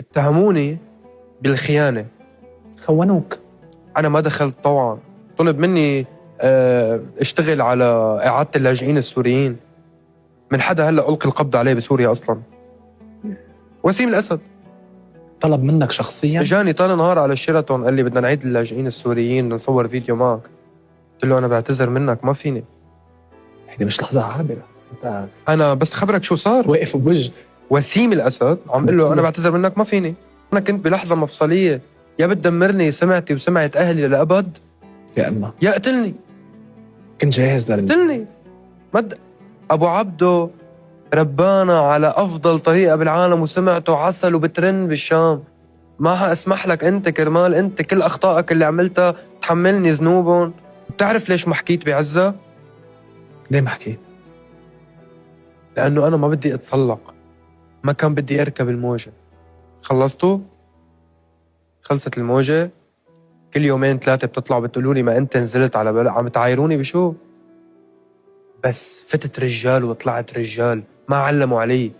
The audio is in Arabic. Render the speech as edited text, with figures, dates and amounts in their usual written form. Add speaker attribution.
Speaker 1: اتهموني بالخيانة.
Speaker 2: خونوك؟
Speaker 1: أنا ما دخلت طبعا، طلب مني اشتغل على إعادة اللاجئين السوريين من حدا هلأ ألقي القبض عليه بسوريا أصلا. وسيم الأسد
Speaker 2: طلب منك شخصيا؟
Speaker 1: اجاني طال نهار على الشيراتون، قال لي بدنا نعيد اللاجئين السوريين، بدنا نصور فيديو معك. قلت له أنا بعتذر منك، ما فيني.
Speaker 2: هيدي مش لحظة عابرة، انت
Speaker 1: أنا بس خبرك شو صار.
Speaker 2: واقف بوجه
Speaker 1: وسيم الأسد عم قل له أنا بعتذر منك، ما فيني. أنا كنت بلحظة مفصلية، يا بتدمرني سمعتي وسمعة أهلي للأبد،
Speaker 2: يا اما
Speaker 1: يا قتلني.
Speaker 2: كنت جاهز
Speaker 1: قتلني. أبو عبده ربانا على أفضل طريقة بالعالم، وسمعته عسل وبترن بالشام. ما حأسمح لك أنت كرمال أنت كل أخطائك اللي عملتها تحملني ذنوبهم. بتعرف ليش ما حكيت بعزة؟
Speaker 2: ليه ما حكيت؟
Speaker 1: لأنه أنا ما بدي أتسلق، ما كان بدي أركب الموجة. خلصتوا؟ خلصت الموجة، كل يومين ثلاثة بتطلعوا بتقولوا لي ما أنت نزلت على بلد، عم تعايروني بشو؟ بس فتت رجال وطلعت رجال، ما علموا علي.